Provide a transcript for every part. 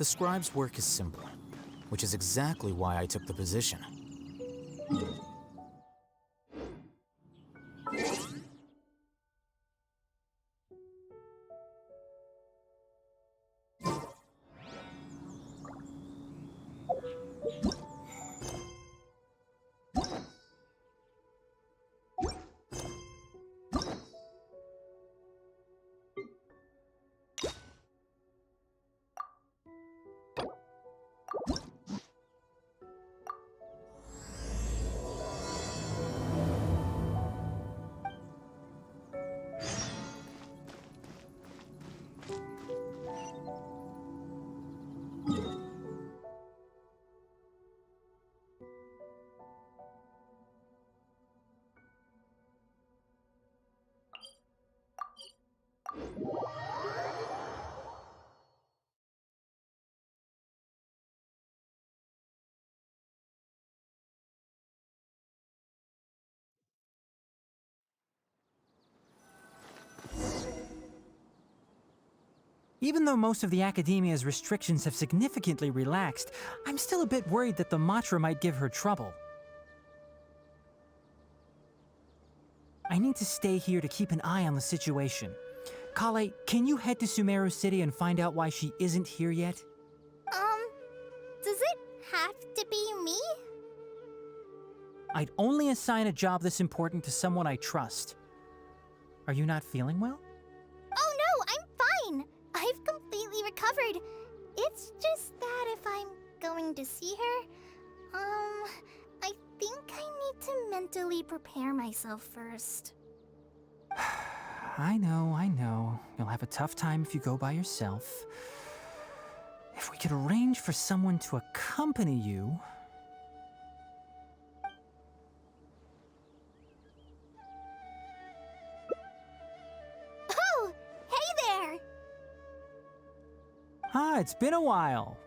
The scribe's work is simple, which is exactly why I took the position. Even though most of the academia's restrictions have significantly relaxed, I'm still a bit worried that the Matra might give her trouble. I need to stay here to keep an eye on the situation. Kale, can you head to Sumeru City and find out why she isn't here yet? Does it have to be me? I'd only assign a job this important to someone I trust. Are you not feeling well? Oh no, I'm fine. I've completely recovered. It's just that if I'm going to see her, I think I need to mentally prepare myself first. I know. You'll have a tough time if you go by yourself. If we could arrange for someone to accompany you... Oh, hey there! Ah, it's been a while.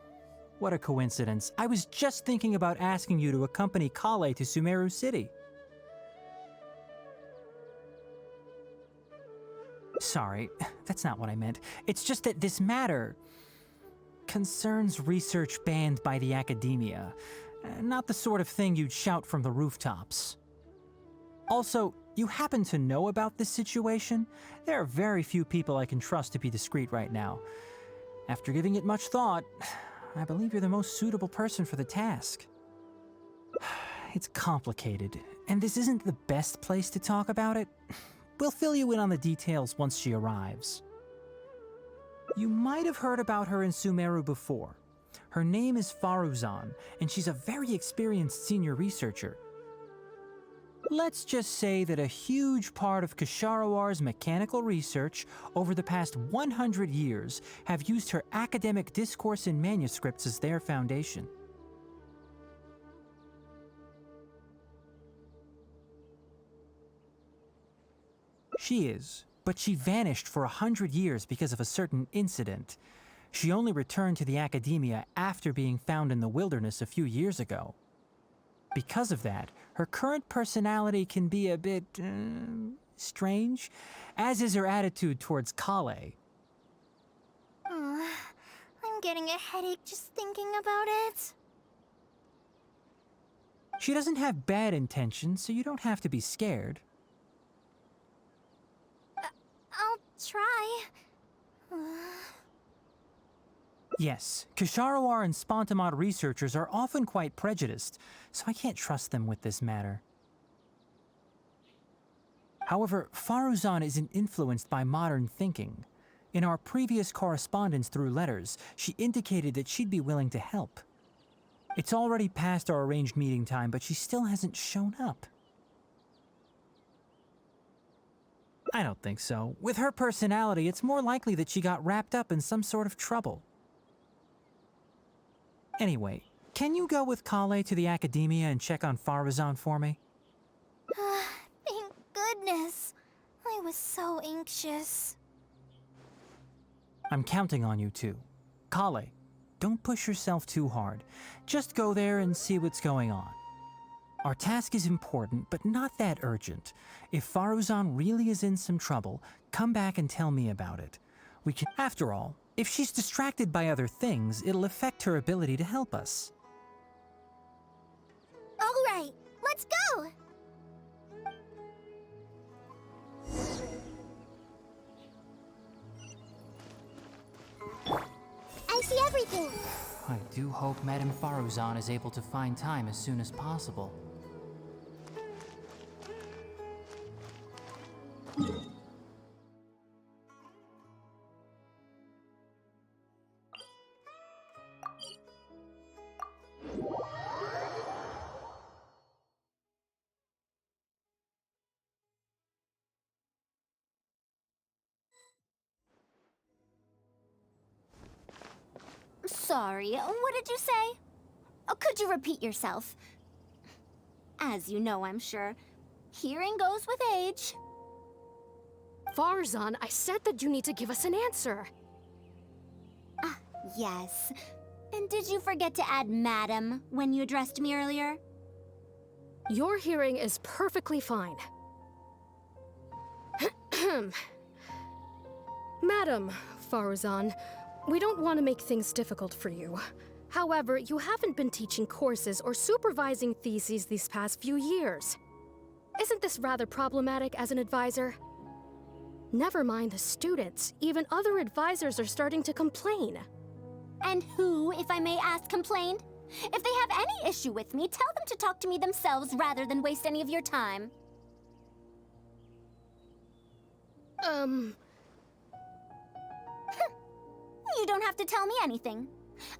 What a coincidence. I was just thinking about asking you to accompany Kale to Sumeru City. Sorry, that's not what I meant. It's just that this matter concerns research banned by the academia. Not the sort of thing you'd shout from the rooftops. Also, you happen to know about this situation? There are very few people I can trust to be discreet right now. After giving it much thought, I believe you're the most suitable person for the task. It's complicated, and this isn't the best place to talk about it. We'll fill you in on the details once she arrives. You might have heard about her in Sumeru before. Her name is Faruzan, and she's a very experienced senior researcher. Let's just say that a huge part of Ksharowar's mechanical research over the past 100 years have used her academic discourse and manuscripts as their foundation. She is, but she vanished for 100 years because of a certain incident. She only returned to the academia after being found in the wilderness a few years ago. Because of that, her current personality can be a bit, strange, as is her attitude towards Kale. I'm getting a headache just thinking about it. She doesn't have bad intentions, so you don't have to be scared. I'll try. Yes, Ksharawar and Spontamod researchers are often quite prejudiced, so I can't trust them with this matter. However, Faruzan isn't influenced by modern thinking. In our previous correspondence through letters, she indicated that she'd be willing to help. It's already past our arranged meeting time, but she still hasn't shown up. I don't think so. With her personality, it's more likely that she got wrapped up in some sort of trouble. Anyway, can you go with Kale to the academia and check on Faruzan for me? Thank goodness. I was so anxious. I'm counting on you too. Kale, don't push yourself too hard. Just go there and see what's going on. Our task is important, but not that urgent. If Faruzan really is in some trouble, come back and tell me about it. We can, after all, If she's distracted by other things, it'll affect her ability to help us. All right, let's go! I see everything. I do hope Madame Faruzan is able to find time as soon as possible. Sorry, what did you say? Oh, could you repeat yourself? As you know, I'm sure, hearing goes with age. Faruzan, I said that you need to give us an answer. Ah, yes. And did you forget to add Madam when you addressed me earlier? Your hearing is perfectly fine. Madam Faruzan, we don't want to make things difficult for you. However, you haven't been teaching courses or supervising theses these past few years. Isn't this rather problematic as an advisor? Never mind the students, even other advisors are starting to complain. And who, if I may ask, complained? If they have any issue with me, tell them to talk to me themselves rather than waste any of your time. You don't have to tell me anything.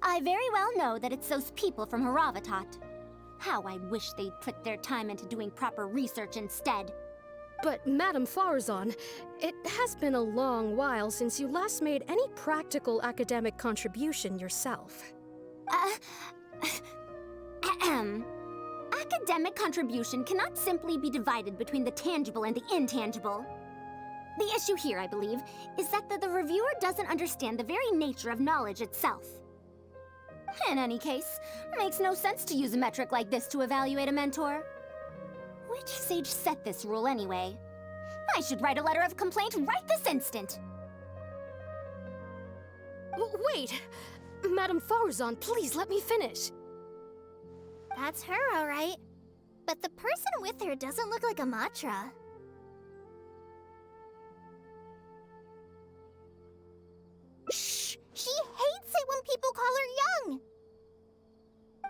I very well know that it's those people from Haravatat. How I wish they'd put their time into doing proper research instead. But Madam Faruzan, it has been a long while since you last made any practical academic contribution yourself. Academic contribution cannot simply be divided between the tangible and the intangible. The issue here, I believe, is that the reviewer doesn't understand the very nature of knowledge itself. In any case, it makes no sense to use a metric like this to evaluate a mentor. Which sage set this rule anyway? I should write a letter of complaint right this instant. Wait! Madam Faruzan, please let me finish. That's her, all right. But the person with her doesn't look like a Matra. Shh! She hates it when people call her young!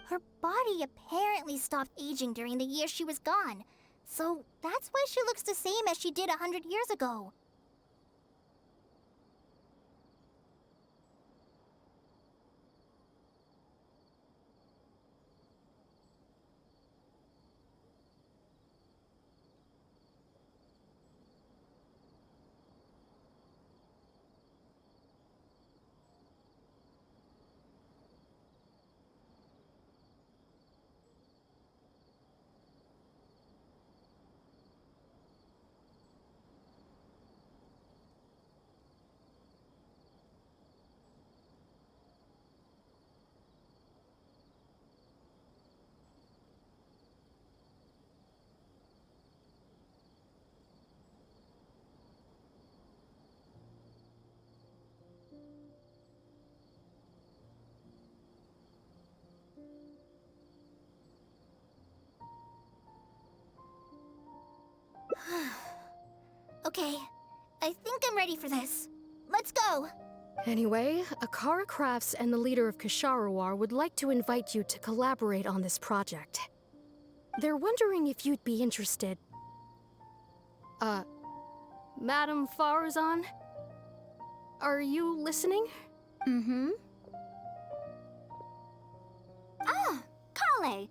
Her body apparently stopped aging during the year she was gone. So that's why she looks the same as she did 100 years ago. Okay, I think I'm ready for this. Let's go! Anyway, Akara Crafts and the leader of Ksharawar would like to invite you to collaborate on this project. They're wondering if you'd be interested. Madam Faruzan? Are you listening? Mm-hmm. Ah, Kale!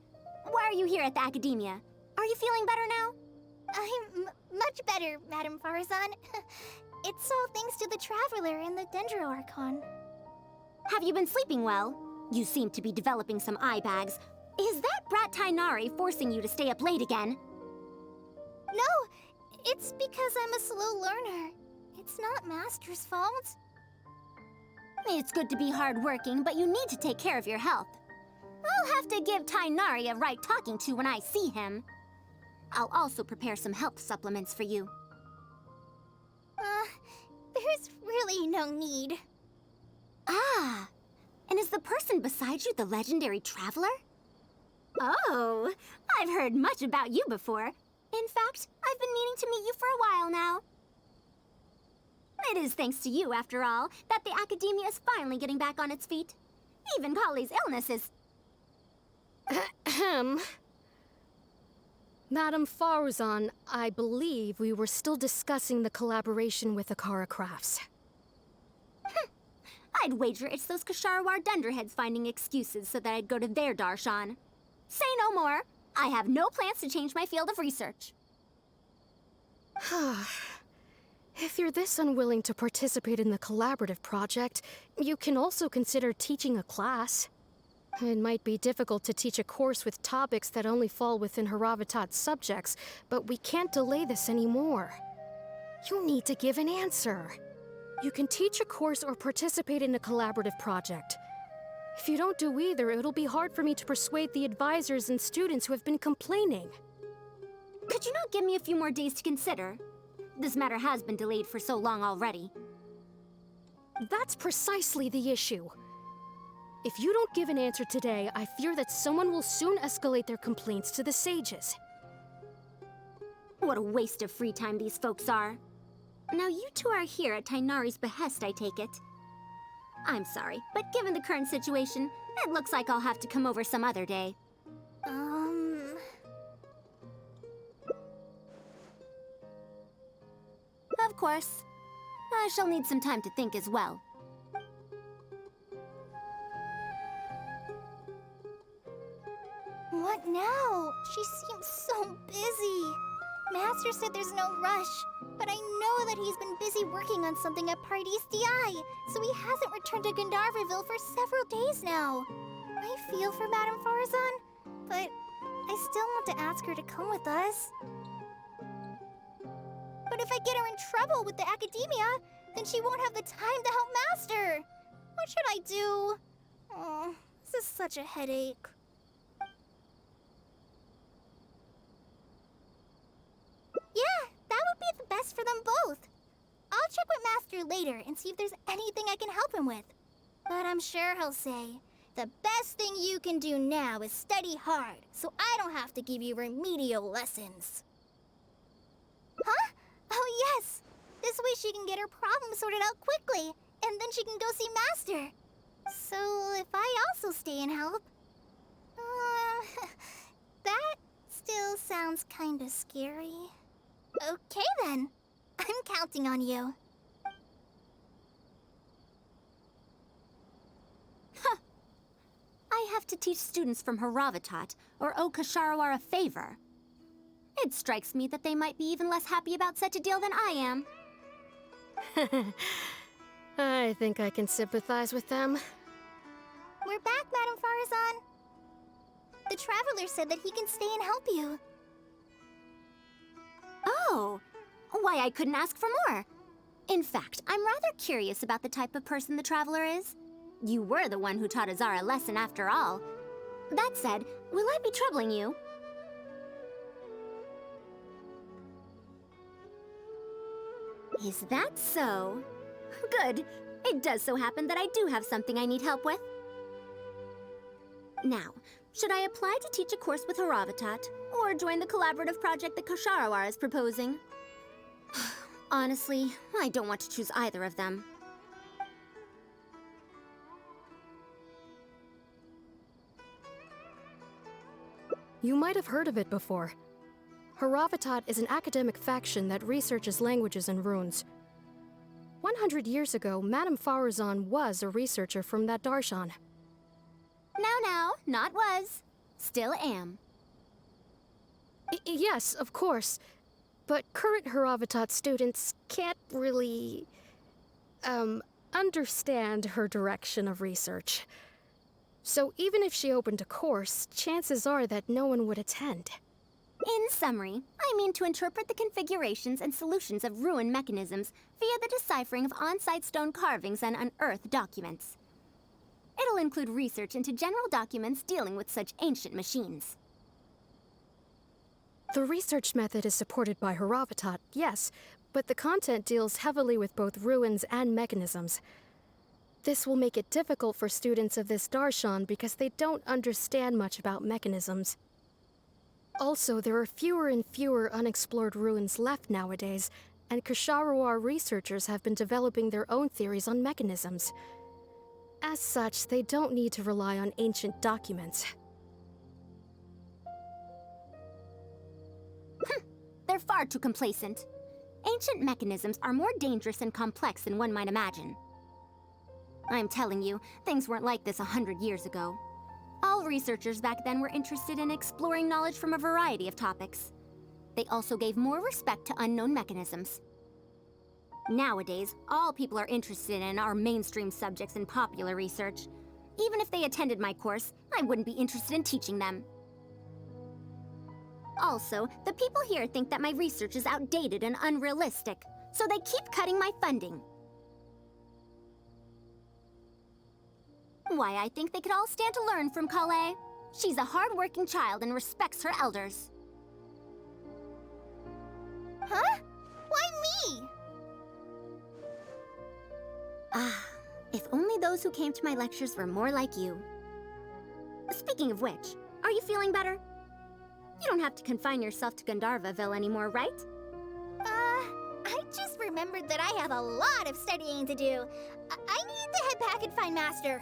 Why are you here at the Academia? Are you feeling better now? I'm much better, Madam Faruzan. It's all thanks to the Traveler and the Dendro Archon. Have you been sleeping well? You seem to be developing some eye bags. Is that brat Tainari forcing you to stay up late again? No, it's because I'm a slow learner. It's not Master's fault. It's good to be hardworking, but you need to take care of your health. I'll have to give Tainari a right talking to when I see him. I'll also prepare some health supplements for you. There's really no need. Ah, and is the person beside you the legendary traveler? Oh, I've heard much about you before. In fact, I've been meaning to meet you for a while now. It is thanks to you, after all, that the academia is finally getting back on its feet. Even Kali's illness is... Ahem. Madam Faruzan, I believe we were still discussing the collaboration with Akara Crafts. I'd wager it's those Kasharawar dunderheads finding excuses so that I'd go to their darshan. Say no more. I have no plans to change my field of research. If you're this unwilling to participate in the collaborative project, you can also consider teaching a class. It might be difficult to teach a course with topics that only fall within Haravatat's subjects, but we can't delay this anymore. You need to give an answer. You can teach a course or participate in a collaborative project. If you don't do either, it'll be hard for me to persuade the advisors and students who have been complaining. Could you not give me a few more days to consider? This matter has been delayed for so long already. That's precisely the issue. If you don't give an answer today, I fear that someone will soon escalate their complaints to the sages. What a waste of free time these folks are. Now you two are here at Tainari's behest, I take it. I'm sorry, but given the current situation, it looks like I'll have to come over some other day. Of course. I shall need some time to think as well. What now? She seems so busy. Master said there's no rush, but I know that he's been busy working on something at PARTE's DI, so he hasn't returned to Gandharvaville for several days now. I feel for Madame Faruzan, but I still want to ask her to come with us. But if I get her in trouble with the academia, then she won't have the time to help Master. What should I do? Oh, this is such a headache. Yeah, that would be the best for them both. I'll check with Master later and see if there's anything I can help him with. But I'm sure he'll say, the best thing you can do now is study hard, so I don't have to give you remedial lessons. Huh? Oh yes! This way she can get her problem sorted out quickly, and then she can go see Master. So if I also stay and help... that still sounds kinda scary. Okay then. I'm counting on you. Huh. I have to teach students from Haravatat, or owe Kasharawar a favor. It strikes me that they might be even less happy about such a deal than I am. I think I can sympathize with them. We're back, Madame Faruzan. The Traveler said that he can stay and help you. Oh, why I couldn't ask for more. In fact, I'm rather curious about the type of person the Traveler is. You were the one who taught Azara a lesson after all. That said, will I be troubling you? Is that so? Good. It does so happen that I do have something I need help with. Now, should I apply to teach a course with Haravatat, or join the collaborative project that Kasharawar is proposing? Honestly, I don't want to choose either of them. You might have heard of it before. Haravatat is an academic faction that researches languages and runes. 100 years ago, Madame Faruzan was a researcher from that darshan. Now, not was. Still am. Yes, of course. But current Haravatat students can't really... understand her direction of research. So even if she opened a course, chances are that no one would attend. In summary, I mean to interpret the configurations and solutions of ruin mechanisms via the deciphering of on-site stone carvings and unearthed documents. It'll include research into general documents dealing with such ancient machines. The research method is supported by Haravatat, yes, but the content deals heavily with both ruins and mechanisms. This will make it difficult for students of this darshan because they don't understand much about mechanisms. Also, there are fewer and fewer unexplored ruins left nowadays, and Kshatriya researchers have been developing their own theories on mechanisms. As such, they don't need to rely on ancient documents. They're far too complacent. Ancient mechanisms are more dangerous and complex than one might imagine. I'm telling you, things weren't like this 100 years ago. All researchers back then were interested in exploring knowledge from a variety of topics. They also gave more respect to unknown mechanisms. Nowadays, all people are interested in are mainstream subjects in popular research. Even if they attended my course, I wouldn't be interested in teaching them. Also, the people here think that my research is outdated and unrealistic, so they keep cutting my funding. Why, I think they could all stand to learn from Kale. She's a hard-working child and respects her elders. Huh? Why me? If only those who came to my lectures were more like you. Speaking of which, are you feeling better? You don't have to confine yourself to Gandharvaville anymore, right? I just remembered that I have a lot of studying to do. I need to head back and find Master.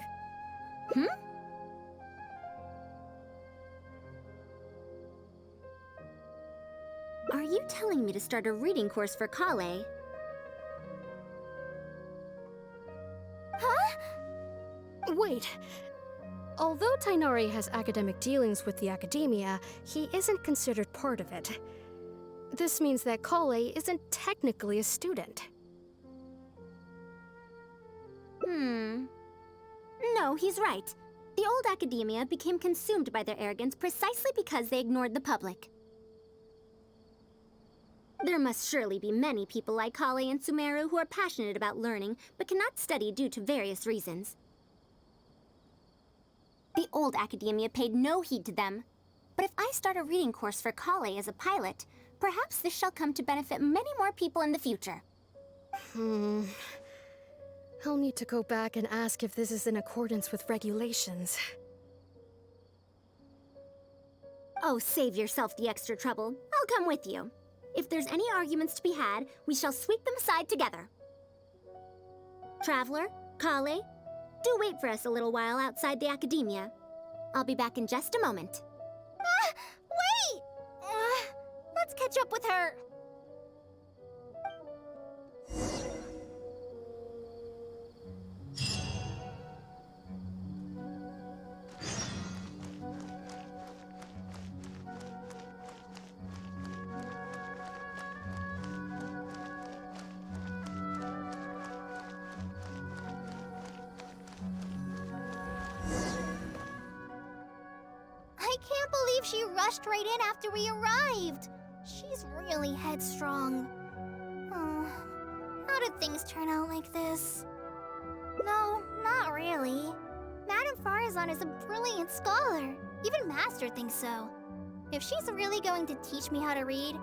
Are you telling me to start a reading course for Kale? Huh? Wait. Although Tighnari has academic dealings with the academia, he isn't considered part of it. This means that Kale isn't technically a student. No, he's right. The old academia became consumed by their arrogance precisely because they ignored the public. There must surely be many people like Kale and Sumeru who are passionate about learning, but cannot study due to various reasons. The old academia paid no heed to them. But if I start a reading course for Kale as a pilot, perhaps this shall come to benefit many more people in the future. I'll need to go back and ask if this is in accordance with regulations. Oh, save yourself the extra trouble. I'll come with you. If there's any arguments to be had, we shall sweep them aside together. Traveler, Kale, do wait for us a little while outside the academia. I'll be back in just a moment. Wait! Let's catch up with her. I can't believe she rushed right in after we arrived. She's really headstrong. Oh, how did things turn out like this? No, not really. Madame Faruzan is a brilliant scholar. Even Master thinks so. If she's really going to teach me how to read,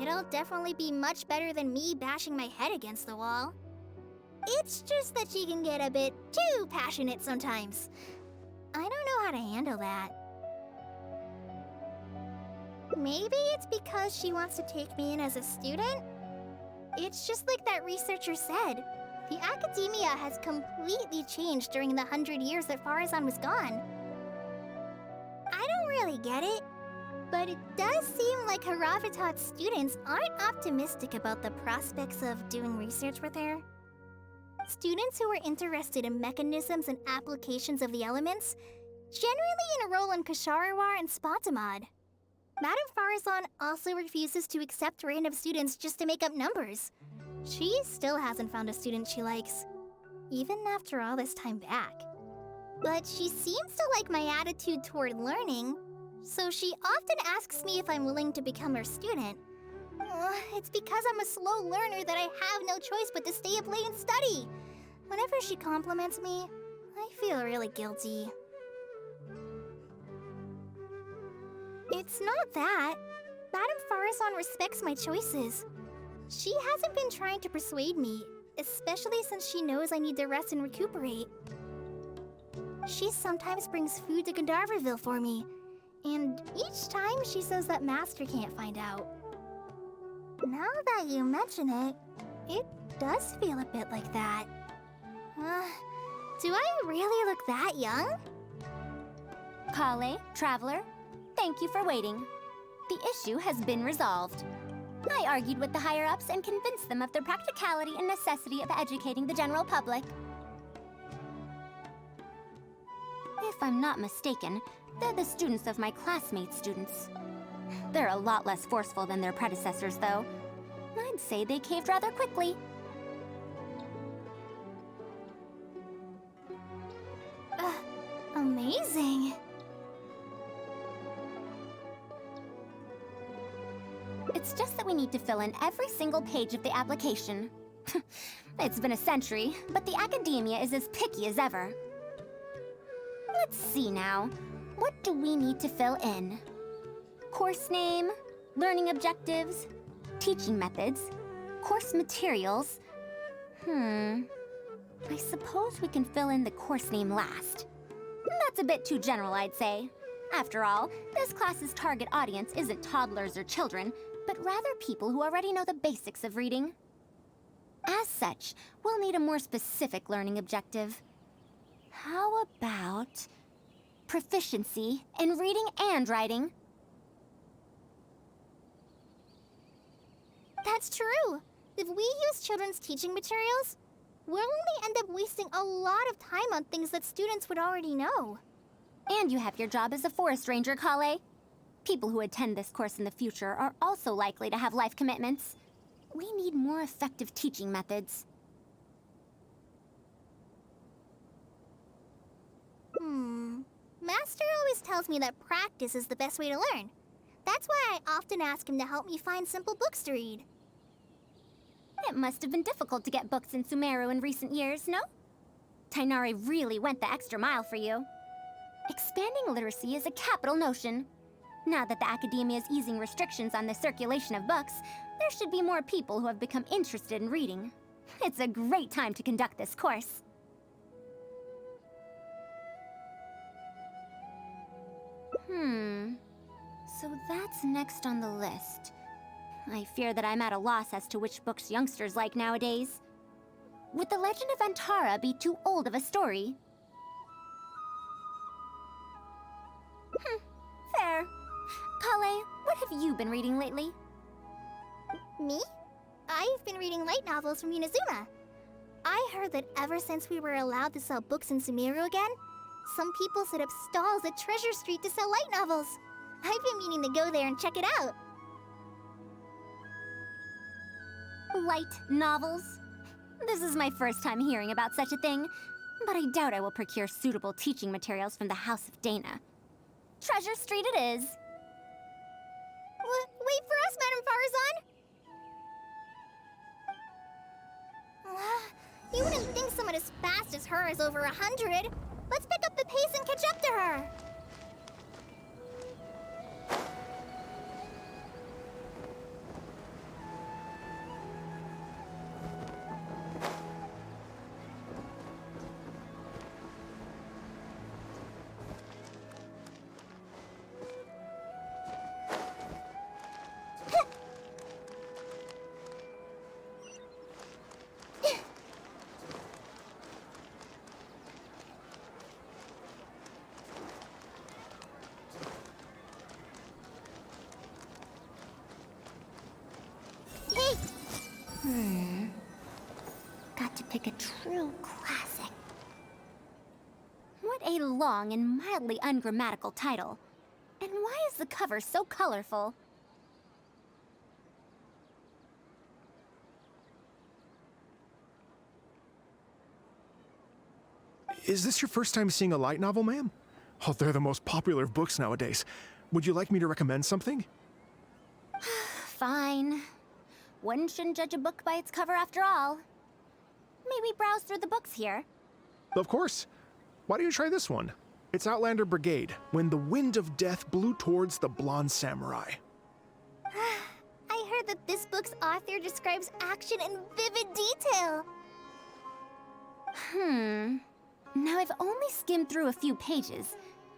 it'll definitely be much better than me bashing my head against the wall. It's just that she can get a bit too passionate sometimes. I don't know how to handle that. Maybe it's because she wants to take me in as a student? It's just like that researcher said. The academia has completely changed during the 100 years that Faruzan was gone. I don't really get it, but it does seem like Haravatat's students aren't optimistic about the prospects of doing research with her. Students who are interested in mechanisms and applications of the elements generally enroll in Kshatriya and Spatamad. Madame Faruzan also refuses to accept random students just to make up numbers. She still hasn't found a student she likes, even after all this time back. But she seems to like my attitude toward learning, so she often asks me if I'm willing to become her student. It's because I'm a slow learner that I have no choice but to stay up late and study. Whenever she compliments me, I feel really guilty. It's not that. Madame Faruzan respects my choices. She hasn't been trying to persuade me, especially since she knows I need to rest and recuperate. She sometimes brings food to Gandharvaville for me, and each time she says that Master can't find out. Now that you mention it, it does feel a bit like that. Do I really look that young? Kale, Traveler, thank you for waiting. The issue has been resolved. I argued with the higher-ups and convinced them of the practicality and necessity of educating the general public. If I'm not mistaken, they're the students of my classmates' students. They're a lot less forceful than their predecessors, though. I'd say they caved rather quickly. Amazing. It's just that we need to fill in every single page of the application. It's been a century, but the academia is as picky as ever. Let's see now. What do we need to fill in? Course name, learning objectives, teaching methods, course materials. I suppose we can fill in the course name last. That's a bit too general, I'd say. After all, this class's target audience isn't toddlers or children, but rather people who already know the basics of reading. As such, we'll need a more specific learning objective. How about proficiency in reading and writing? That's true. If we use children's teaching materials, we'll only end up wasting a lot of time on things that students would already know. And you have your job as a forest ranger, Kale. People who attend this course in the future are also likely to have life commitments. We need more effective teaching methods. Master always tells me that practice is the best way to learn. That's why I often ask him to help me find simple books to read. It must have been difficult to get books in Sumeru in recent years, no? Tainari really went the extra mile for you. Expanding literacy is a capital notion. Now that the academia is easing restrictions on the circulation of books, there should be more people who have become interested in reading. It's a great time to conduct this course. So that's next on the list. I fear that I'm at a loss as to which books youngsters like nowadays. Would The Legend of Antara be too old of a story? Fair. Kale, what have you been reading lately? Me? I've been reading light novels from Inazuma. I heard that ever since we were allowed to sell books in Sumeru again, some people set up stalls at Treasure Street to sell light novels. I've been meaning to go there and check it out. Light novels? This is my first time hearing about such a thing, but I doubt I will procure suitable teaching materials from the House of Dana. Treasure Street it is. Wait for us, Madame Faruzan! You wouldn't think someone as fast as her is over 100. Let's pick up the pace and catch up to her! Got to pick a true classic. What a long and mildly ungrammatical title. And why is the cover so colorful? Is this your first time seeing a light novel, ma'am? Oh, they're the most popular of books nowadays. Would you like me to recommend something? Fine. One shouldn't judge a book by its cover after all. May we browse through the books here? Of course. Why don't you try this one? It's Outlander Brigade, When the Wind of Death Blew Towards the Blonde Samurai. I heard that this book's author describes action in vivid detail. Now I've only skimmed through a few pages,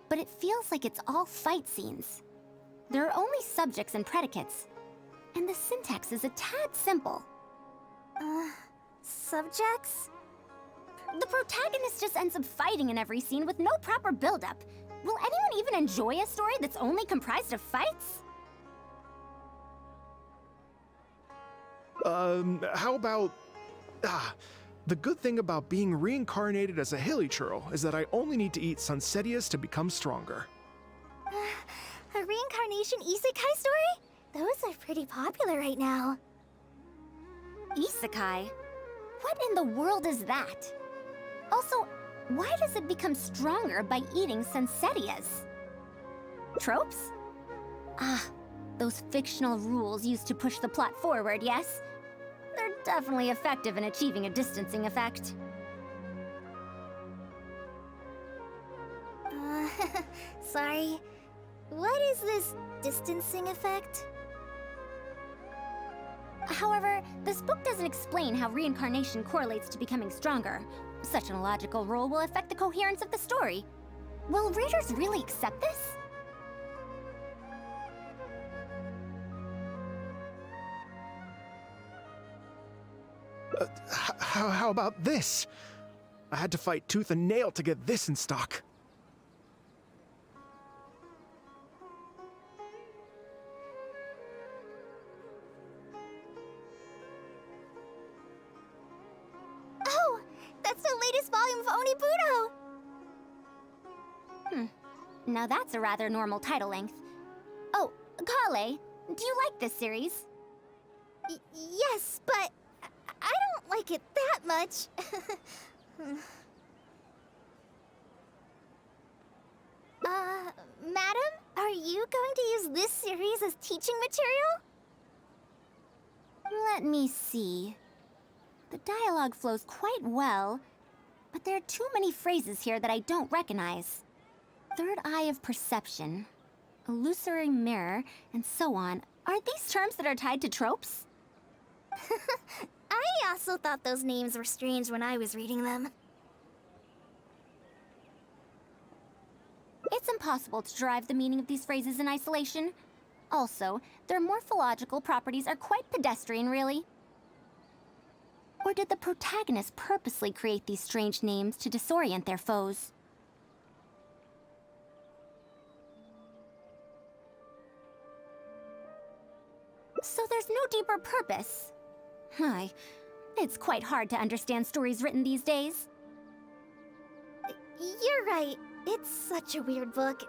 but it feels like it's all fight scenes. There are only subjects and predicates, and the syntax is a tad simple. Subjects? The protagonist just ends up fighting in every scene with no proper build-up. Will anyone even enjoy a story that's only comprised of fights? How about... the good thing about being reincarnated as a hilly churl is that I only need to eat Sunsetias to become stronger. A reincarnation isekai story? Those are pretty popular right now. Isekai? What in the world is that? Also, why does it become stronger by eating Sunsetias? Tropes? Those fictional rules used to push the plot forward, yes? They're definitely effective in achieving a distancing effect. Sorry. What is this distancing effect? However, this book doesn't explain how reincarnation correlates to becoming stronger. Such an illogical rule will affect the coherence of the story. Will readers really accept this? How about this? I had to fight tooth and nail to get this in stock. Oh! That's the latest volume of Onibudo! Now that's a rather normal title length. Oh, Kale, do you like this series? Yes, but I don't like it that much. Madam? Are you going to use this series as teaching material? Let me see. The dialogue flows quite well, but there are too many phrases here that I don't recognize. Third eye of perception, illusory mirror, and so on. Are these terms that are tied to tropes? I also thought those names were strange when I was reading them. It's impossible to derive the meaning of these phrases in isolation. Also, their morphological properties are quite pedestrian, really. Or did the protagonist purposely create these strange names to disorient their foes? So there's no deeper purpose. It's quite hard to understand stories written these days. You're right. It's such a weird book.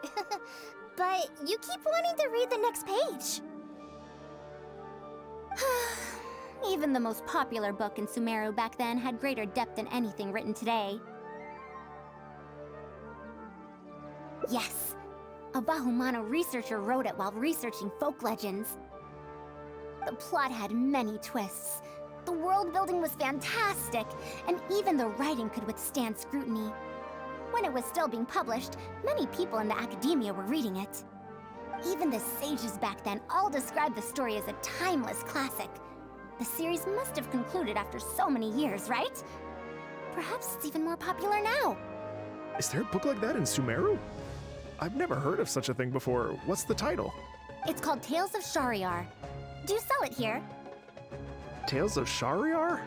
But you keep wanting to read the next page. Even the most popular book in Sumeru back then had greater depth than anything written today. Yes, a Bahumano researcher wrote it while researching folk legends. The plot had many twists. The world building was fantastic, and even the writing could withstand scrutiny. When it was still being published, many people in the academia were reading it. Even the sages back then all described the story as a timeless classic. The series must have concluded after so many years, right? Perhaps it's even more popular now. Is there a book like that in Sumeru? I've never heard of such a thing before. What's the title? It's called Tales of Shariar. Do you sell it here? Tales of Shariar?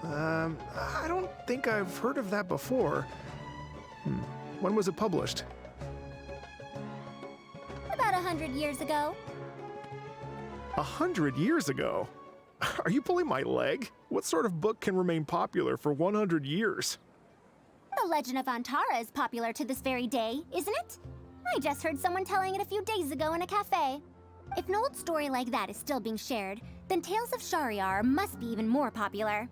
I don't think I've heard of that before. When was it published? About 100 years ago. 100 years ago? Are you pulling my leg? What sort of book can remain popular for 100 years? The Legend of Antara is popular to this very day, isn't it? I just heard someone telling it a few days ago in a cafe. If an old story like that is still being shared, then Tales of Shariar must be even more popular.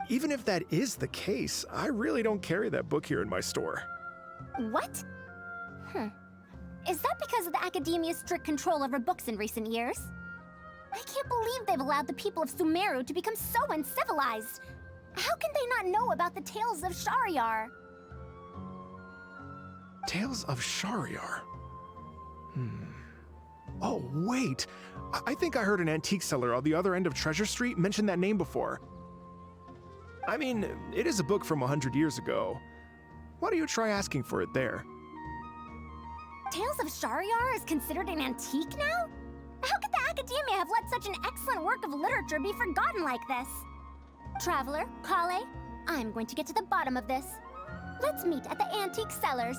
Even if that is the case, I really don't carry that book here in my store. What? Is that because of the academia's strict control over books in recent years? I can't believe they've allowed the people of Sumeru to become so uncivilized. How can they not know about the Tales of Shariar? Tales of Shariar? Oh, wait! I think I heard an antique seller on the other end of Treasure Street mention that name before. I mean, it is a book from 100 years ago. Why don't you try asking for it there? Tales of Shariar is considered an antique now? How could the Academia have let such an excellent work of literature be forgotten like this? Traveler, Kale, I'm going to get to the bottom of this. Let's meet at the antique sellers.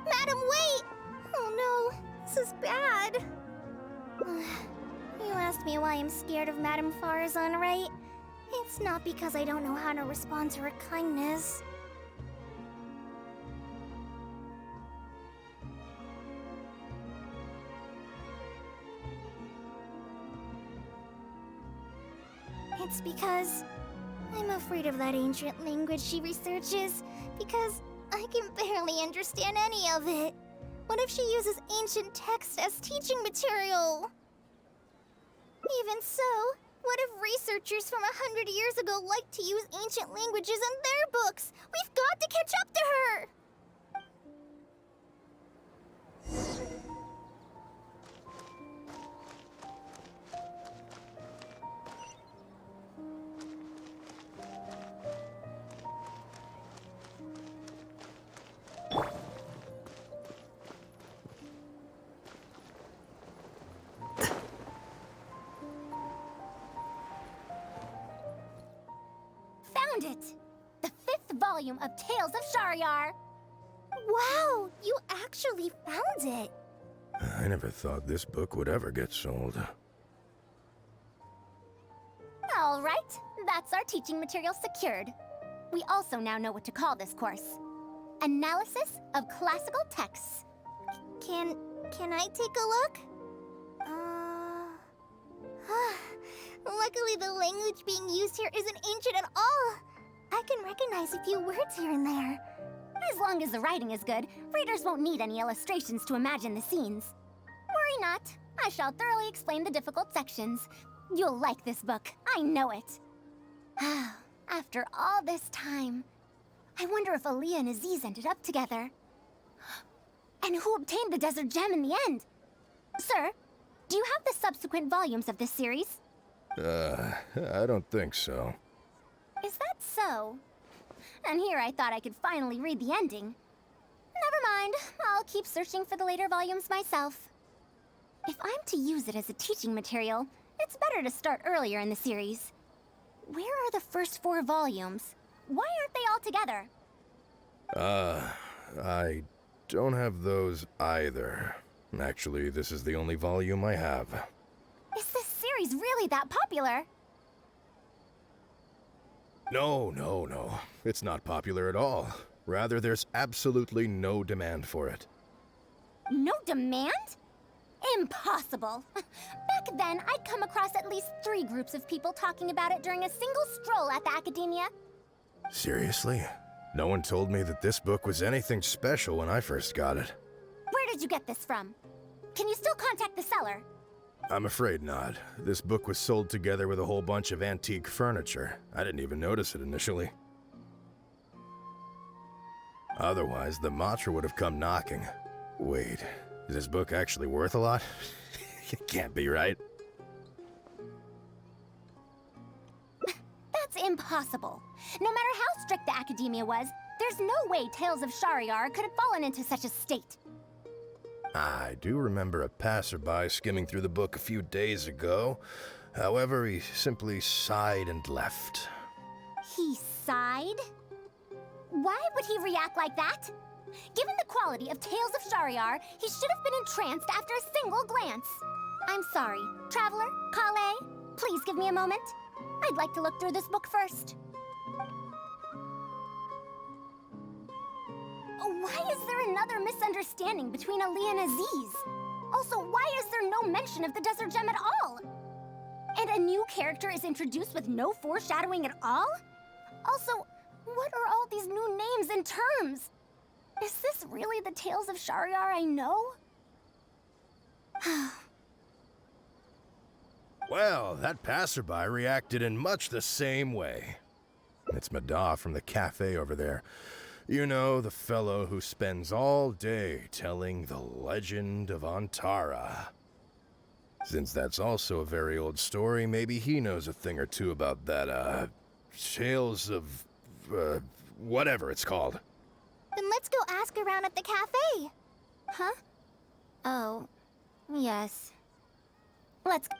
Madam, wait! Oh no, this is bad. You asked me why I'm scared of Madame Faruzan, right? It's not because I don't know how to respond to her kindness. It's because I'm afraid of that ancient language she researches, because I can barely understand any of it. What if she uses ancient text as teaching material? Even so, what if researchers from 100 years ago like to use ancient languages in their books? We've got to catch up to her! Found it! The 5th volume of Tales of Shariar! Wow, you actually found it! I never thought this book would ever get sold. All right, that's our teaching material secured. We also now know what to call this course. Analysis of Classical Texts. Can I take a look? Luckily the language being used here isn't ancient at all. I can recognize a few words here and there. As long as the writing is good, readers won't need any illustrations to imagine the scenes. Worry not, I shall thoroughly explain the difficult sections. You'll like this book, I know it. After all this time, I wonder if Aaliyah and Aziz ended up together. And who obtained the Desert Gem in the end? Sir, do you have the subsequent volumes of this series? I don't think so. Is that so? And here I thought I could finally read the ending. Never mind, I'll keep searching for the later volumes myself. If I'm to use it as a teaching material, it's better to start earlier in the series. Where are the first 4 volumes? Why aren't they all together? I don't have those either. Actually, this is the only volume I have. Is this series really that popular? No. It's not popular at all. Rather, there's absolutely no demand for it. No demand? Impossible! Back then, I'd come across at least 3 groups of people talking about it during a single stroll at the Academia. Seriously? No one told me that this book was anything special when I first got it. Where did you get this from? Can you still contact the seller? I'm afraid not. This book was sold together with a whole bunch of antique furniture. I didn't even notice it initially. Otherwise, the Matra would have come knocking. Wait, is this book actually worth a lot? It can't be, right? That's impossible. No matter how strict the Academia was, there's no way Tales of Shariar could have fallen into such a state. I do remember a passerby skimming through the book a few days ago. However, he simply sighed and left. He sighed? Why would he react like that? Given the quality of Tales of Shariar, he should have been entranced after a single glance. I'm sorry. Traveler, Kale, please give me a moment. I'd like to look through this book first. Why is there another misunderstanding between Ali and Aziz? Also, why is there no mention of the Desert Gem at all? And a new character is introduced with no foreshadowing at all? Also, what are all these new names and terms? Is this really the Tales of Shariar I know? Well, that passerby reacted in much the same way. It's Mada from the cafe over there. You know, the fellow who spends all day telling the legend of Antara. Since that's also a very old story, maybe he knows a thing or two about that, Tales of, whatever it's called. Then let's go ask around at the cafe. Huh? Oh, yes. Let's go.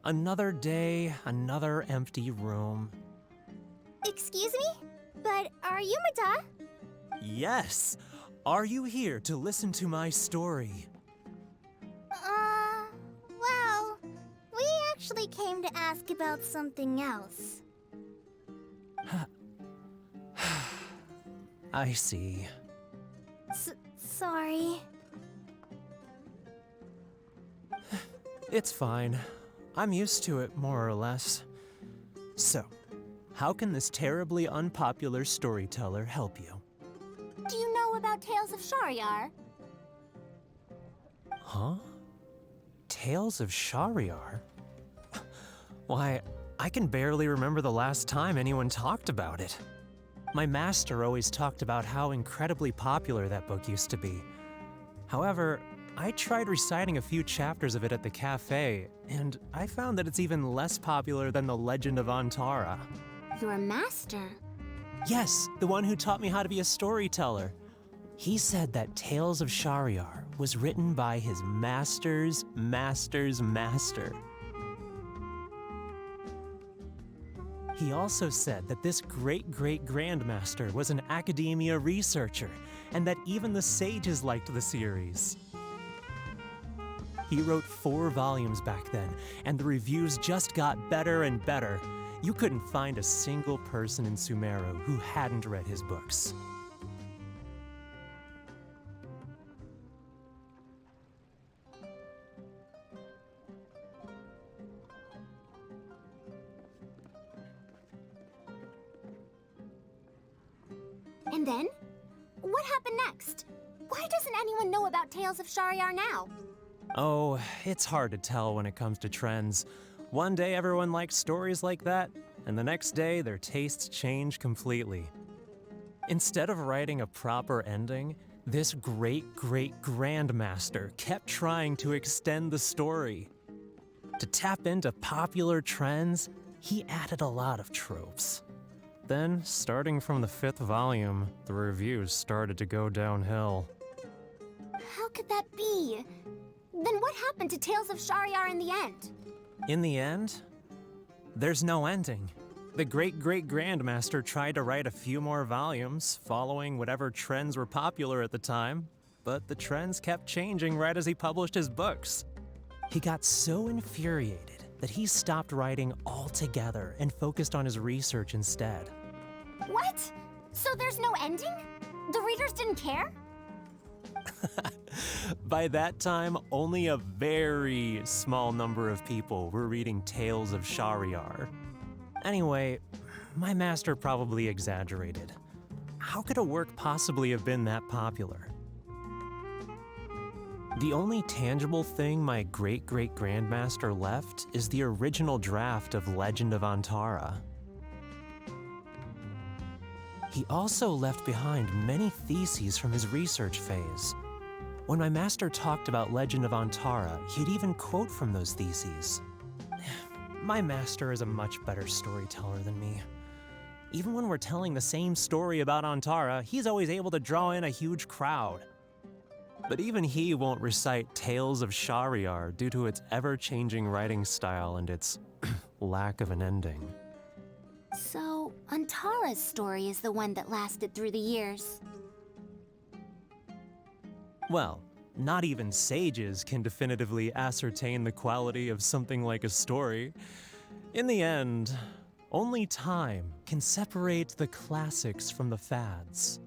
Another day, another empty room. Excuse me? But are you Mada? Yes! Are you here to listen to my story? Well, we actually came to ask about something else. I see. Sorry. It's fine. I'm used to it, more or less. So, how can this terribly unpopular storyteller help you? Do you know about Tales of Shariar? Huh? Tales of Shariar? Why, I can barely remember the last time anyone talked about it. My master always talked about how incredibly popular that book used to be. However, I tried reciting a few chapters of it at the cafe, and I found that it's even less popular than the Legend of Antara. Your master? Yes, the one who taught me how to be a storyteller. He said that Tales of Shariar was written by his master's master's master. He also said that this great-great-grandmaster was an academia researcher, and that even the sages liked the series. He wrote 4 volumes back then, and the reviews just got better and better. You couldn't find a single person in Sumeru who hadn't read his books. And then? What happened next? Why doesn't anyone know about Tales of Shariar now? Oh, it's hard to tell when it comes to trends. One day everyone likes stories like that, and the next day their tastes change completely. Instead of writing a proper ending, this great-great-grandmaster kept trying to extend the story. To tap into popular trends, he added a lot of tropes. Then, starting from the 5th volume, the reviews started to go downhill. How could that be? Then what happened to Tales of Shariar in the end? In the end, there's no ending. The great-great-grandmaster tried to write a few more volumes, following whatever trends were popular at the time, but the trends kept changing right as he published his books. He got so infuriated that he stopped writing altogether and focused on his research instead. What? So there's no ending? The readers didn't care? By that time, only a very small number of people were reading Tales of Shariar. Anyway, my master probably exaggerated. How could a work possibly have been that popular? The only tangible thing my great-great-grandmaster left is the original draft of Legend of Antara. He also left behind many theses from his research phase. When my master talked about Legend of Antara, he'd even quote from those theses. My master is a much better storyteller than me. Even when we're telling the same story about Antara, he's always able to draw in a huge crowd. But even he won't recite Tales of Shariar due to its ever-changing writing style and its lack of an ending. So, Antara's story is the one that lasted through the years. Well, not even sages can definitively ascertain the quality of something like a story. In the end, only time can separate the classics from the fads.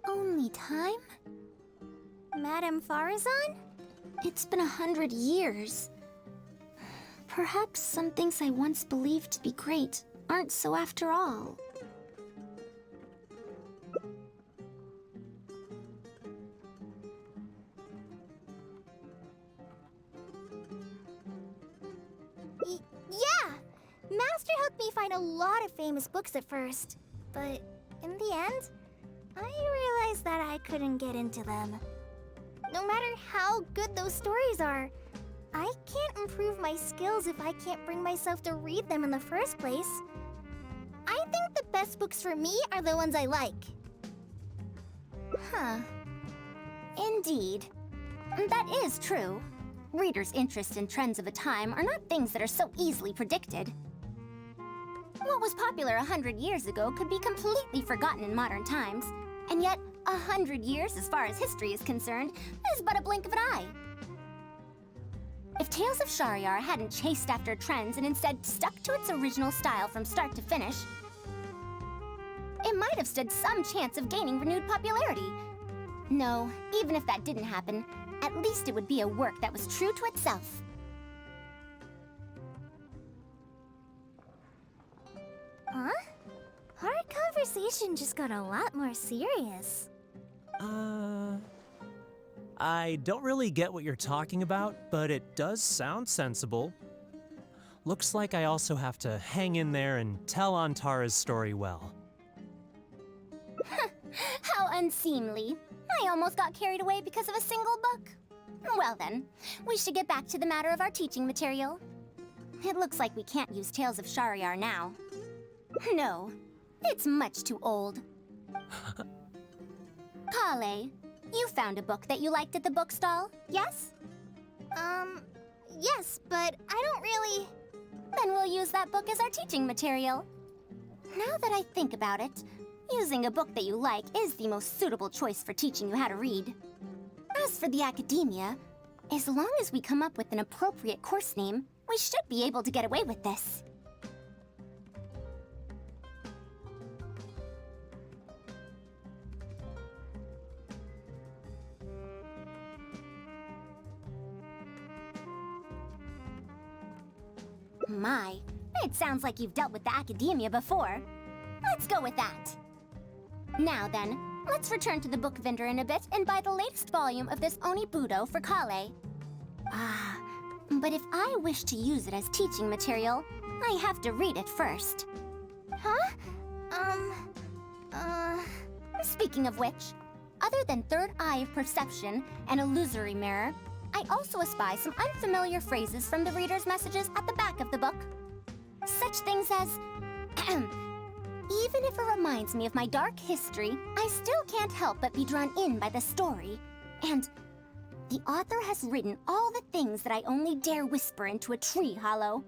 Only time? Madame Faruzan? It's been 100 years. Perhaps some things I once believed to be great aren't so after all. Yeah! Master helped me find a lot of famous books at first. But in the end, I realized that I couldn't get into them. No matter how good those stories are, I can't improve my skills if I can't bring myself to read them in the first place. I think the best books for me are the ones I like. Huh. Indeed. That is true. Readers' interests and trends of a time are not things that are so easily predicted. What was popular 100 years ago could be completely forgotten in modern times, and yet 100 years, as far as history is concerned, is but a blink of an eye. If Tales of Shahryar hadn't chased after trends and instead stuck to its original style from start to finish, it might have stood some chance of gaining renewed popularity. No, even if that didn't happen, at least it would be a work that was true to itself. Huh? Our conversation just got a lot more serious. I don't really get what you're talking about, but it does sound sensible. Looks like I also have to hang in there and tell Antara's story well. How unseemly. I almost got carried away because of a single book. Well then, we should get back to the matter of our teaching material. It looks like we can't use Tales of Shahryar now. No, it's much too old. Kale, you found a book that you liked at the bookstall, yes? Yes, but I don't really... Then we'll use that book as our teaching material. Now that I think about it, using a book that you like is the most suitable choice for teaching you how to read. As for the academia, as long as we come up with an appropriate course name, we should be able to get away with this. My, it sounds like you've dealt with the academia before. Let's go with that. Now then, let's return to the book vendor in a bit and buy the latest volume of this Onibudo for Kale. But if I wish to use it as teaching material, I have to read it first. Huh? Speaking of which, other than third eye of perception and illusory mirror, I also espy some unfamiliar phrases from the reader's messages at the back of the book. Such things as, even if it reminds me of my dark history, I still can't help but be drawn in by the story. And the author has written all the things that I only dare whisper into a tree hollow.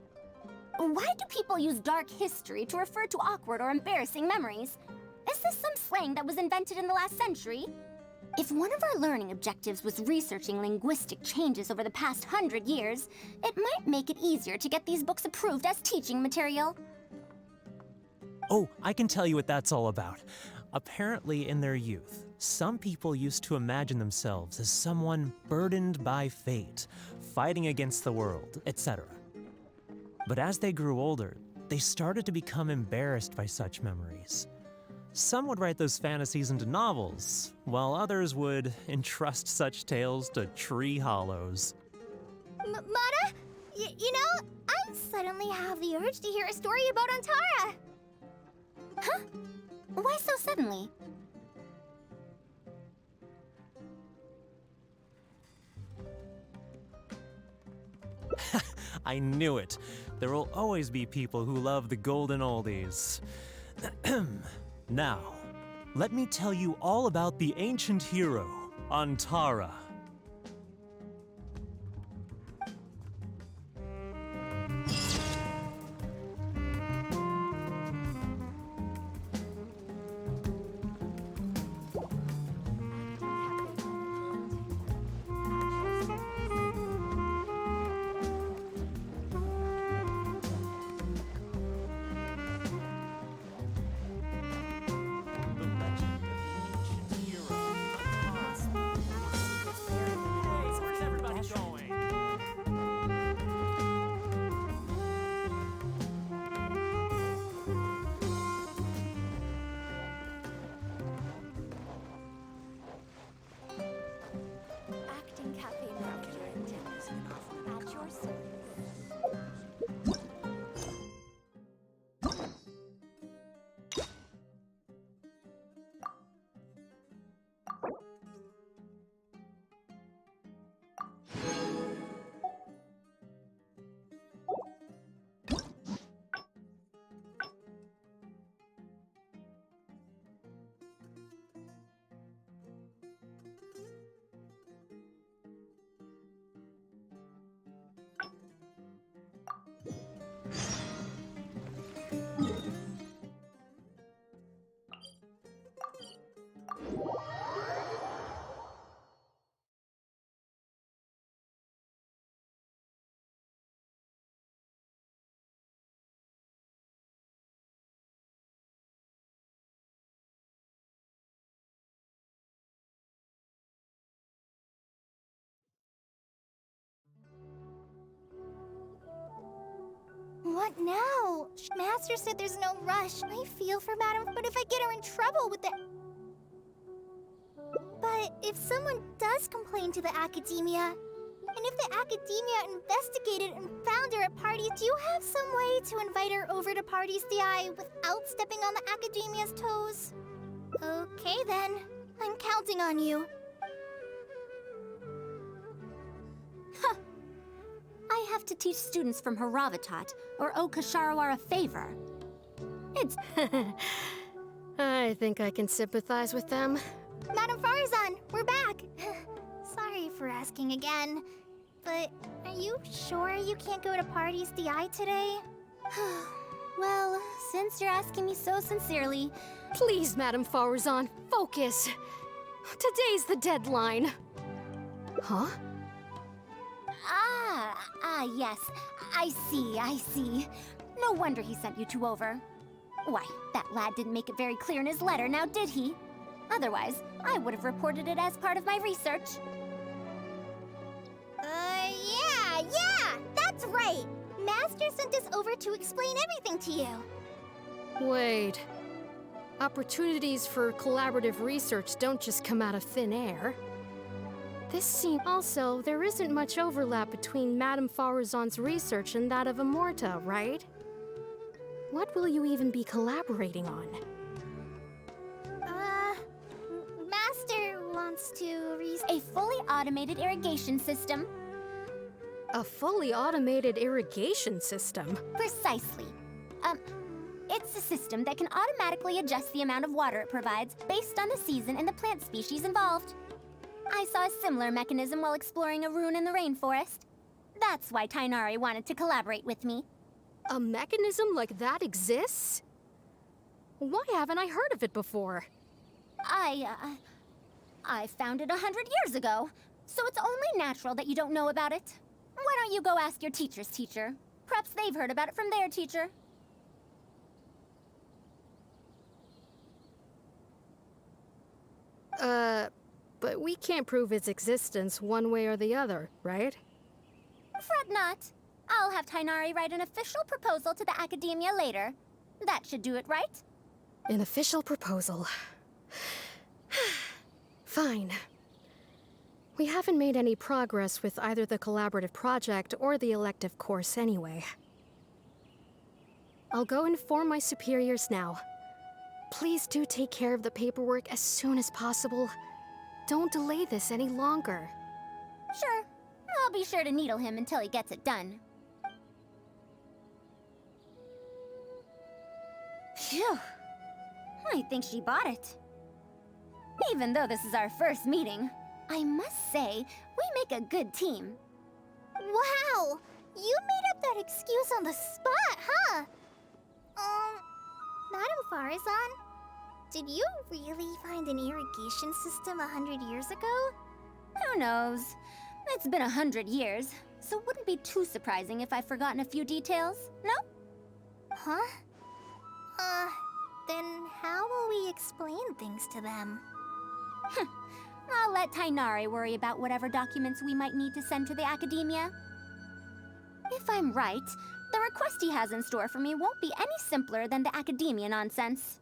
Why do people use dark history to refer to awkward or embarrassing memories? Is this some slang that was invented in the last century? If one of our learning objectives was researching linguistic changes over the past 100 years, it might make it easier to get these books approved as teaching material. Oh, I can tell you what that's all about. Apparently, in their youth, some people used to imagine themselves as someone burdened by fate, fighting against the world, etc. But as they grew older, they started to become embarrassed by such memories. Some would write those fantasies into novels, while others would entrust such tales to tree hollows. Mata? You know, I suddenly have the urge to hear a story about Antara. Huh? Why so suddenly? I knew it. There will always be people who love the golden oldies. Now, let me tell you all about the ancient hero, Antara. What now? Master said there's no rush. I feel for Madam, but if I get her in trouble with the... But if someone does complain to the Academia, and if the Academia investigated and found her at parties, do you have some way to invite her over to Parties DI without stepping on the Academia's toes? Okay then. I'm counting on you. Huh. I have to teach students from Haravatat or owe Kasharawar a favor. It's... I think I can sympathize with them. Madam Faruzan, we're back. Sorry for asking again, but are you sure you can't go to Parties DI today? Well, since you're asking me so sincerely... Please, Madam Faruzan, focus. Today's the deadline. Huh? Yes. I see. No wonder he sent you two over. Why, that lad didn't make it very clear in his letter, now did he? Otherwise, I would have reported it as part of my research. Yeah, that's right! Master sent us over to explain everything to you. Wait. Opportunities for collaborative research don't just come out of thin air. This seems... Also, there isn't much overlap between Madame Faruzan's research and that of Amorta, right? What will you even be collaborating on? Master wants to A fully automated irrigation system. A fully automated irrigation system? Precisely. It's a system that can automatically adjust the amount of water it provides based on the season and the plant species involved. I saw a similar mechanism while exploring a rune in the rainforest. That's why Tainari wanted to collaborate with me. A mechanism like that exists? Why haven't I heard of it before? I found it 100 years ago, so it's only natural that you don't know about it. Why don't you go ask your teacher's teacher? Perhaps they've heard about it from their teacher. But we can't prove its existence one way or the other, right? Fret not. I'll have Tainari write an official proposal to the Academia later. That should do it, right? An official proposal. Fine. We haven't made any progress with either the collaborative project or the elective course anyway. I'll go inform my superiors now. Please do take care of the paperwork as soon as possible. Don't delay this any longer. Sure. I'll be sure to needle him until he gets it done. Phew. I think she bought it. Even though this is our first meeting, I must say, we make a good team. Wow! You made up that excuse on the spot, huh? Madam Faruzan, did you really find an irrigation system 100 years ago? Who knows? It's been 100 years, so it wouldn't be too surprising if I've forgotten a few details, no? Huh? Then how will we explain things to them? I'll let Tainari worry about whatever documents we might need to send to the Academia. If I'm right, the request he has in store for me won't be any simpler than the Academia nonsense.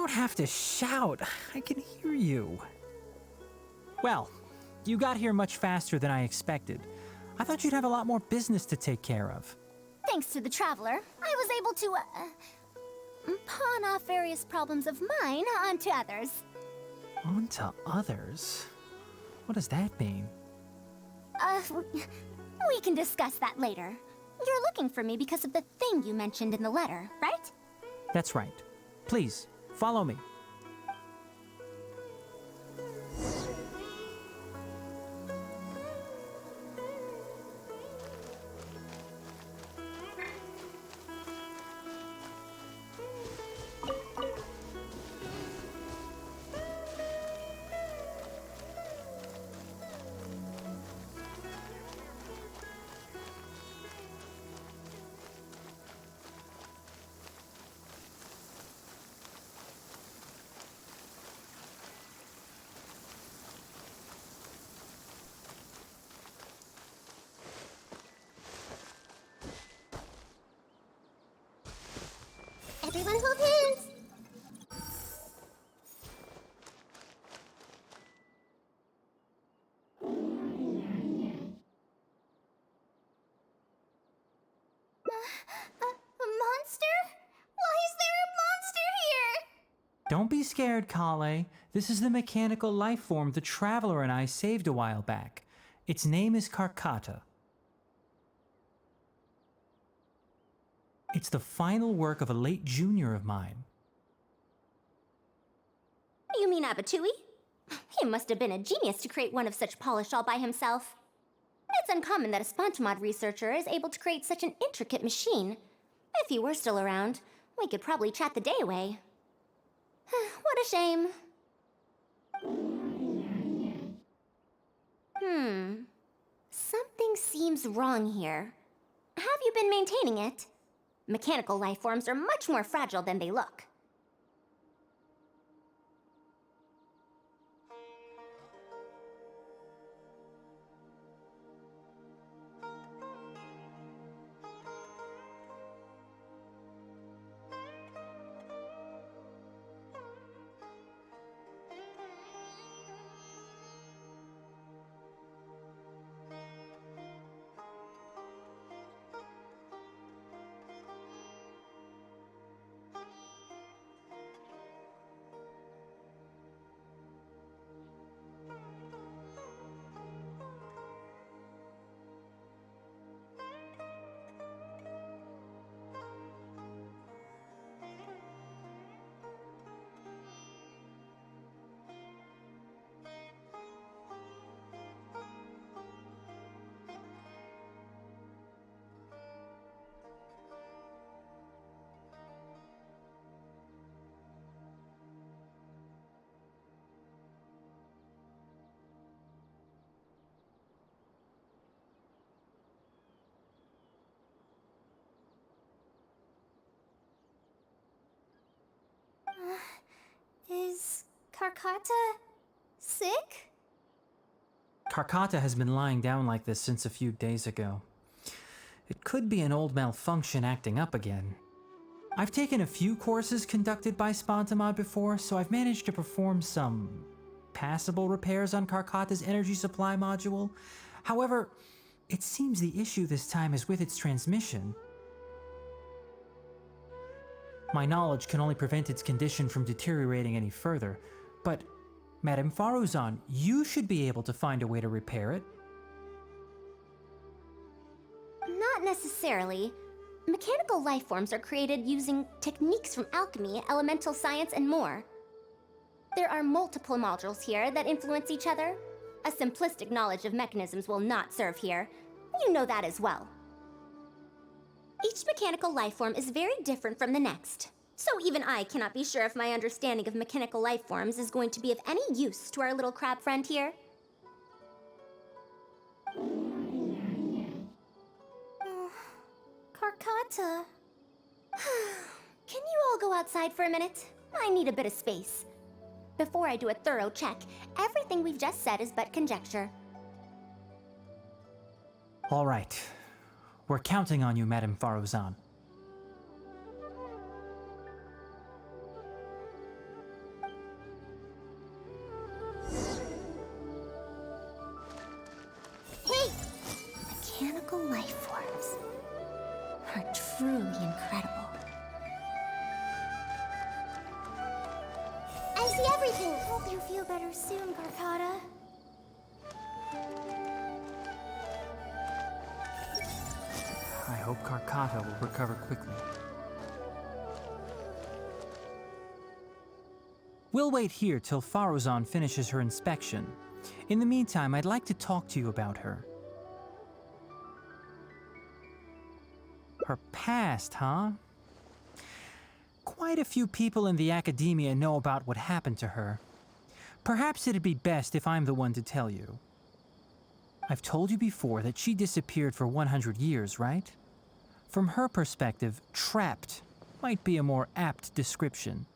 don't have to shout. I can hear you. Well, you got here much faster than I expected. I thought you'd have a lot more business to take care of. Thanks to the Traveler, I was able to, pawn off various problems of mine onto others. Onto others? What does that mean? We can discuss that later. You're looking for me because of the thing you mentioned in the letter, right? That's right. Please, follow me. Everyone hold hands! A monster? Why is there a monster here? Don't be scared, Kale. This is the mechanical life form the Traveler and I saved a while back. Its name is Karkata. It's the final work of a late junior of mine. You mean Abatui? He must have been a genius to create one of such polish all by himself. It's uncommon that a Spontamod researcher is able to create such an intricate machine. If he were still around, we could probably chat the day away. What a shame. Something seems wrong here. Have you been maintaining it? Mechanical life forms are much more fragile than they look. Is Karkata sick? Karkata has been lying down like this since a few days ago. It could be an old malfunction acting up again. I've taken a few courses conducted by Spontamod before, so I've managed to perform some passable repairs on Karkata's energy supply module. However, it seems the issue this time is with its transmission. My knowledge can only prevent its condition from deteriorating any further, but Madame Faruzan, you should be able to find a way to repair it. Not necessarily. Mechanical life forms are created using techniques from alchemy, elemental science, and more. There are multiple modules here that influence each other. A simplistic knowledge of mechanisms will not serve here. You know that as well. Each mechanical life form is very different from the next. So even I cannot be sure if my understanding of mechanical life forms is going to be of any use to our little crab friend here. Karkata. Can you all go outside for a minute? I need a bit of space. Before I do a thorough check, everything we've just said is but conjecture. All right. We're counting on you, Madame Faruzan. I see everything. Hope you feel better soon, Karkata. I hope Karkata will recover quickly. We'll wait here till Faruzan finishes her inspection. In the meantime, I'd like to talk to you about her. Her past, huh? Quite a few people in the academia know about what happened to her. Perhaps it'd be best if I'm the one to tell you. I've told you before that she disappeared for 100 years, right? From her perspective, trapped might be a more apt description.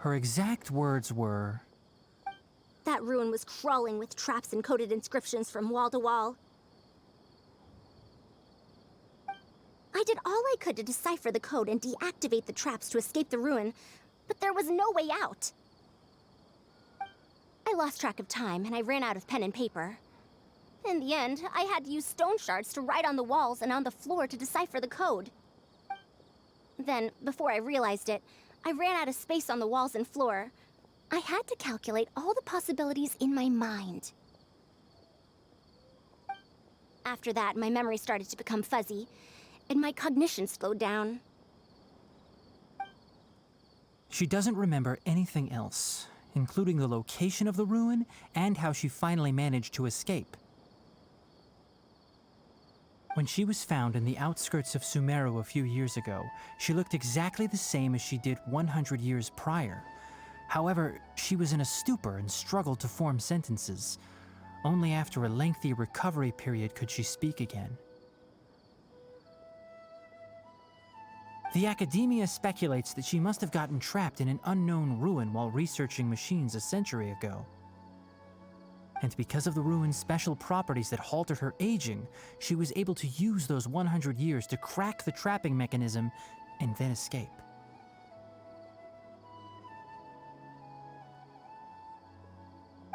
Her exact words were, That ruin was crawling with traps and coded inscriptions from wall to wall. I did all I could to decipher the code and deactivate the traps to escape the ruin, but there was no way out. I lost track of time and I ran out of pen and paper. In the end, I had to use stone shards to write on the walls and on the floor to decipher the code. Then, before I realized it, I ran out of space on the walls and floor. I had to calculate all the possibilities in my mind. After that, my memory started to become fuzzy, and my cognition slowed down. she doesn't remember anything else, including the location of the ruin and how she finally managed to escape. When she was found in the outskirts of Sumeru a few years ago, she looked exactly the same as she did 100 years prior. However, she was in a stupor and struggled to form sentences. Only after a lengthy recovery period could she speak again. The academia speculates that she must have gotten trapped in an unknown ruin while researching machines a century ago. And because of the ruin's special properties that halted her aging, she was able to use those 100 years to crack the trapping mechanism and then escape.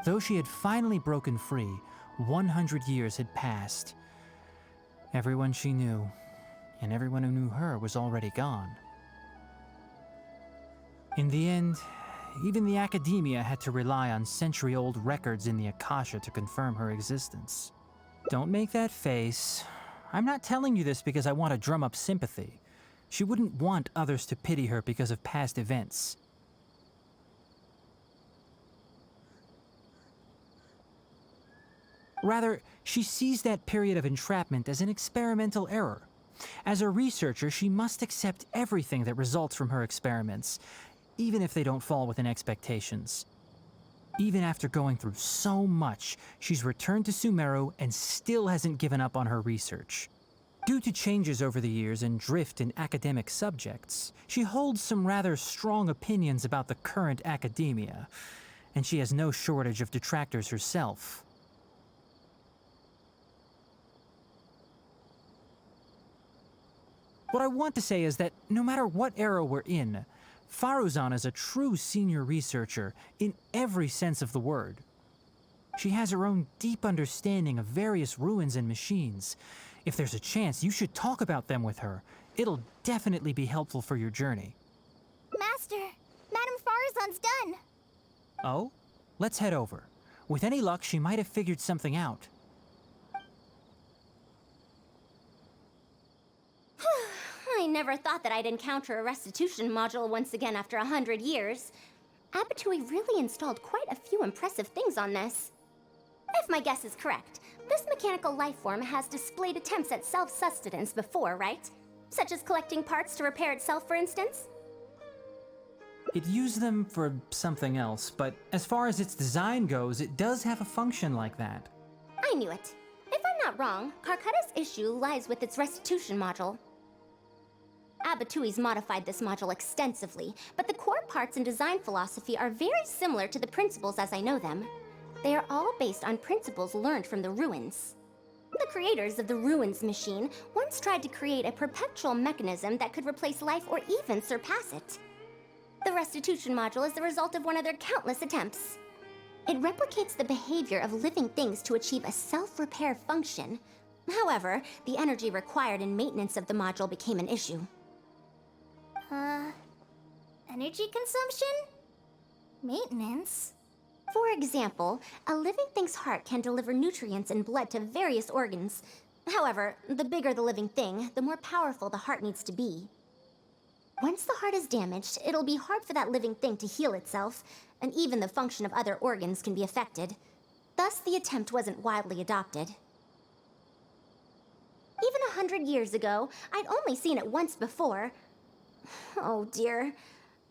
Though she had finally broken free, 100 years had passed. Everyone she knew, and everyone who knew her, was already gone. In the end, even the academia had to rely on century-old records in the Akasha to confirm her existence. Don't make that face. I'm not telling you this because I want to drum up sympathy. She wouldn't want others to pity her because of past events. Rather, she sees that period of entrapment as an experimental error. As a researcher, she must accept everything that results from her experiments, even if they don't fall within expectations. Even after going through so much, she's returned to Sumeru and still hasn't given up on her research. Due to changes over the years and drift in academic subjects, she holds some rather strong opinions about the current academia, and she has no shortage of detractors herself. What I want to say is that no matter what era we're in, Faruzan is a true senior researcher in every sense of the word. She has her own deep understanding of various ruins and machines. If there's a chance, you should talk about them with her. It'll definitely be helpful for your journey. Master, Madame Faruzan's done. Oh? Let's head over. With any luck, she might have figured something out. I never thought that I'd encounter a restitution module once again after 100 years. Abatui really installed quite a few impressive things on this. If my guess is correct, this mechanical life form has displayed attempts at self-sustenance before, right? Such as collecting parts to repair itself, for instance? It used them for something else, but as far as its design goes, it does have a function like that. I knew it. If I'm not wrong, Karkata's issue lies with its restitution module. Abatui's modified this module extensively, but the core parts and design philosophy are very similar to the principles as I know them. They are all based on principles learned from the ruins. The creators of the ruins machine once tried to create a perpetual mechanism that could replace life or even surpass it. The restitution module is the result of one of their countless attempts. It replicates the behavior of living things to achieve a self-repair function, However, the energy required in maintenance of the module became an issue. Energy consumption? Maintenance? For example, a living thing's heart can deliver nutrients and blood to various organs. However, the bigger the living thing, the more powerful the heart needs to be. Once the heart is damaged, it'll be hard for that living thing to heal itself, and even the function of other organs can be affected. Thus, the attempt wasn't widely adopted. Even 100 years ago, I'd only seen it once before. Oh dear,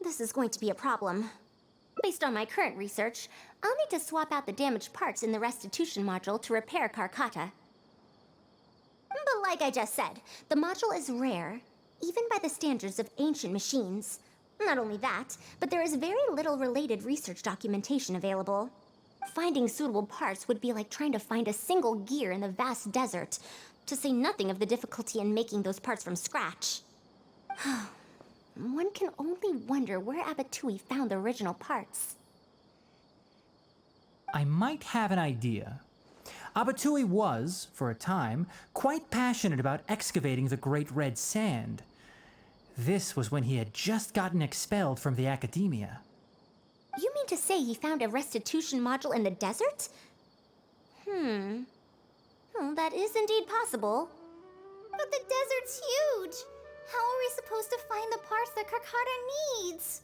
this is going to be a problem. Based on my current research, I'll need to swap out the damaged parts in the restitution module to repair Carcata. But like I just said, the module is rare, even by the standards of ancient machines. Not only that, but there is very little related research documentation available. Finding suitable parts would be like trying to find a single gear in the vast desert, to say nothing of the difficulty in making those parts from scratch. One can only wonder where Abatui found the original parts. I might have an idea. Abatui was, for a time, quite passionate about excavating the Great Red Sand. This was when he had just gotten expelled from the academia. You mean to say he found a restitution module in the desert? Well, that is indeed possible. But the desert's huge! How are we supposed to find the parts that Carcata needs?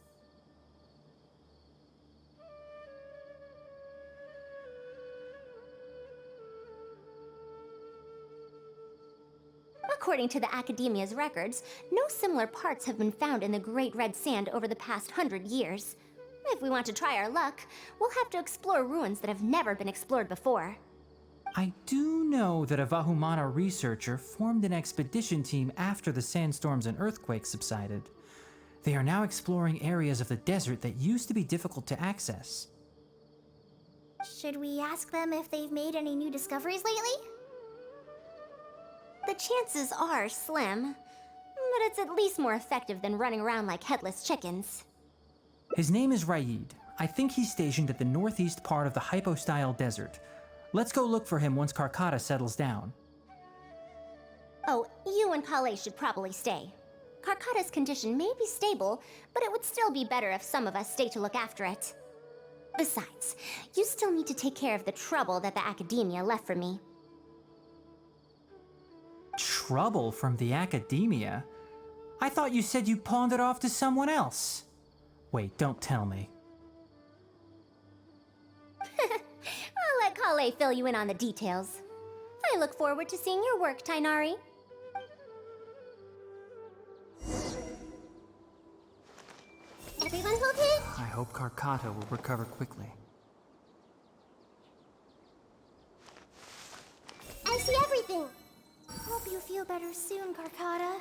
According to the Academia's records, no similar parts have been found in the Great Red Sand over the past 100 years. If we want to try our luck, we'll have to explore ruins that have never been explored before. I do know that a Vahumana researcher formed an expedition team after the sandstorms and earthquakes subsided. They are now exploring areas of the desert that used to be difficult to access. Should we ask them if they've made any new discoveries lately? The chances are slim, but it's at least more effective than running around like headless chickens. His name is Raid. I think he's stationed at the northeast part of the Hypostyle Desert. Let's go look for him once Carcata settles down. Oh, you and Kale should probably stay. Carcata's condition may be stable, but it would still be better if some of us stay to look after it. Besides, you still need to take care of the trouble that the Academia left for me. Trouble from the Academia? I thought you said you pawned it off to someone else. Wait, don't tell me. I'll let Kale fill you in on the details. I look forward to seeing your work, Tainari. Everyone okay? I hope Carcata will recover quickly. I see everything! Hope you feel better soon, Carcata.